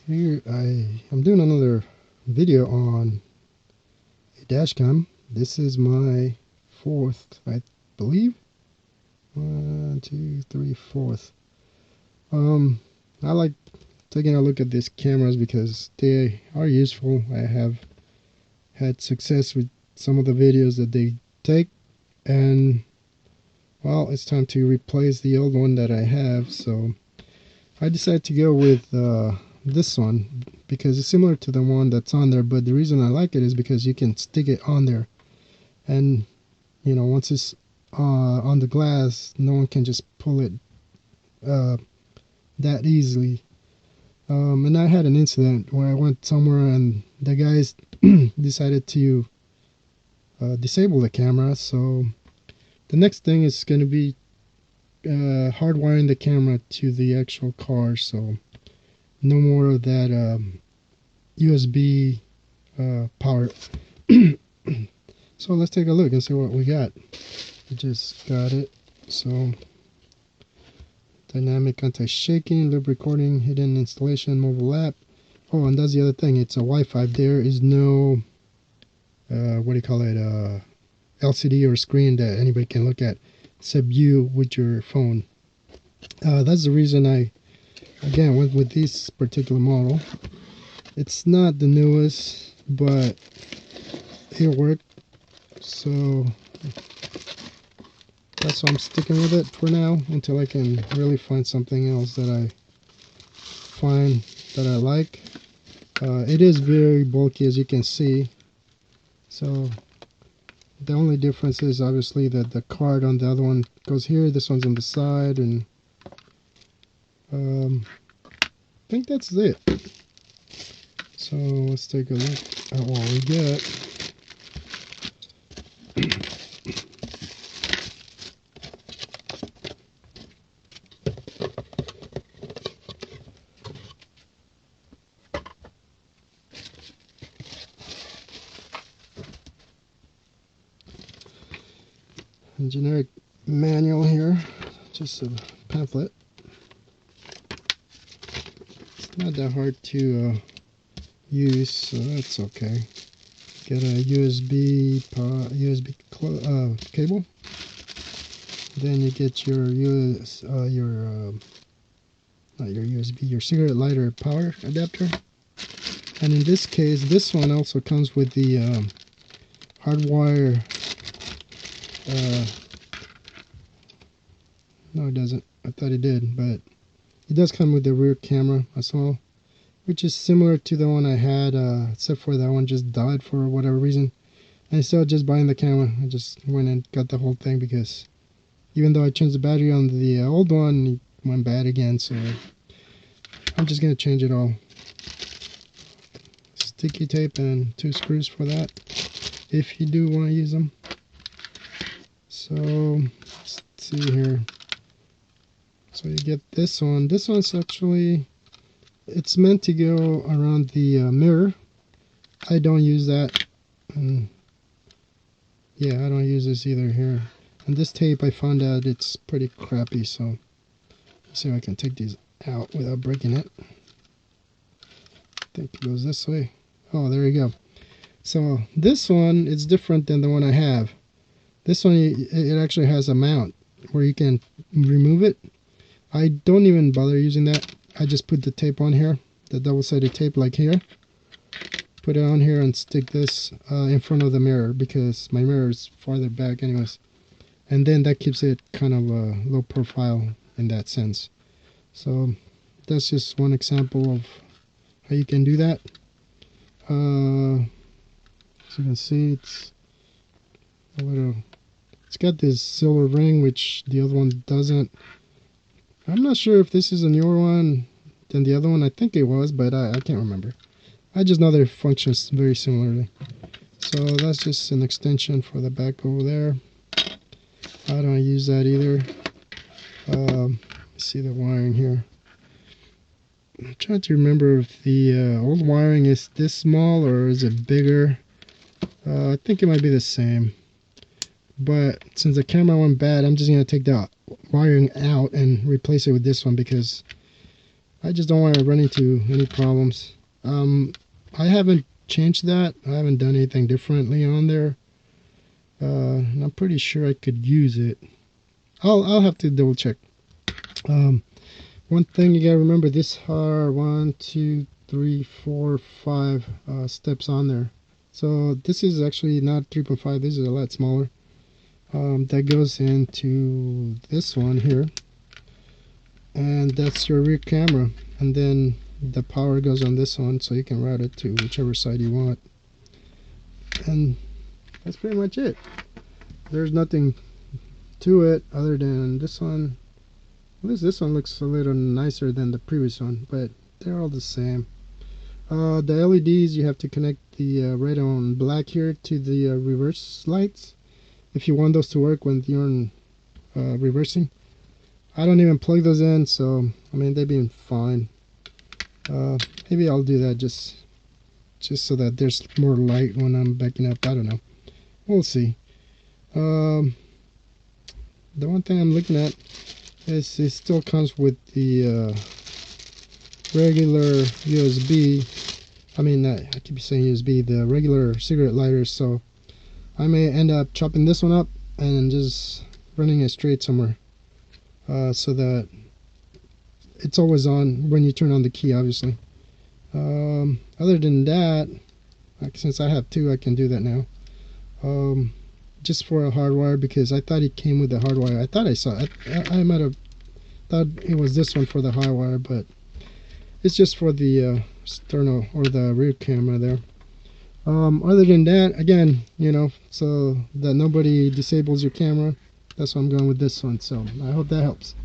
Here I'm doing another video on a dash cam. This is my fourth, I believe. 1, 2, 3, fourth. I like taking a look at these cameras because they are useful. I have had success with some of the videos that they take, and well, it's time to replace the old one that I have. So I decided to go with this one because it's similar to the one that's on there, but the reason I like it is because you can stick it on there, and you know, once it's on the glass, no one can just pull it that easily. And I had an incident where I went somewhere and the guys decided to disable the camera. So the next thing is going to be hardwiring the camera to the actual car. So no more of that USB power. So let's take a look and see what we got. We just got it. So dynamic anti-shaking, loop recording, hidden installation, mobile app. Oh, and that's the other thing. It's a Wi-Fi. There is no what do you call it? LCD or screen that anybody can look at except you with your phone. That's the reason I again went with this particular model. It's not the newest, but it worked. So that's why I'm sticking with it for now until I can really find something else that I find that I like. It is very bulky, as you can see. So the only difference is obviously that the card on the other one goes here, this one's on the side, and I think that's it. So let's take a look at what we get. A generic manual here, just a pamphlet. It's not that hard to use, so that's okay. Get a USB cable. Then you get your not your USB, your cigarette lighter power adapter. And in this case, this one also comes with the hardwire. No, it doesn't. I thought it did, but it does come with the rear camera as well, which is similar to the one I had, except for that one just died for whatever reason. And instead of just buying the camera, I just went and got the whole thing because even though I changed the battery on the old one, it went bad again. So I'm just going to change it all. Sticky tape and 2 screws for that, if you do want to use them. So let's see here. So you get this one. This one's actually, it's meant to go around the mirror. I don't use that. And yeah, I don't use this either here. And this tape, I found out it's pretty crappy. So let's see if I can take these out without breaking it. I think it goes this way. Oh, there you go. So this one is different than the one I have. This one, it actually has a mount where you can remove it. I don't even bother using that. I just put the tape on here, the double-sided tape like here. Put it on here and stick this in front of the mirror because my mirror is farther back anyways. And then that keeps it kind of low profile in that sense. So that's just one example of how you can do that. As you can see, it's a little, it's got this silver ring which the other one doesn't. I'm not sure if this is a newer one than the other one. I think it was, but I can't remember. I just know they function very similarly. So that's just an extension for the back over there. I don't use that either. See the wiring here. I'm trying to remember if the old wiring is this small or is it bigger. I think it might be the same. But since the camera went bad, I'm just going to take the wiring out and replace it with this one because I just don't want to run into any problems. I haven't changed that. I haven't done anything differently on there. And I'm pretty sure I could use it. I'll have to double check. One thing you gotta remember, this are 1, 2, 3, 4, 5 steps on there. So this is actually not 3.5. This is a lot smaller. That goes into this one here, and that's your rear camera, and then the power goes on this one, so you can route it to whichever side you want. And that's pretty much it. There's nothing to it other than this one. At least this one looks a little nicer than the previous one, but they're all the same. The LEDs, you have to connect the red on black here to the reverse lights if you want those to work when you're reversing. I don't even plug those in, so I mean they've been fine. Maybe I'll do that just so that there's more light when I'm backing up. I don't know. We'll see. The one thing I'm looking at is it still comes with the regular USB. I mean, I keep saying USB, the regular cigarette lighters. So I may end up chopping this one up and just running it straight somewhere, so that it's always on when you turn on the key, obviously. Other than that, since I have two, I can do that now. Just for a hardwire, because I thought it came with the hardwire. I thought I saw it. I might have thought it was this one for the hardwire, but it's just for the sterno or the rear camera there. Other than that, again, you know, so that nobody disables your camera, that's why I'm going with this one. So I hope that helps.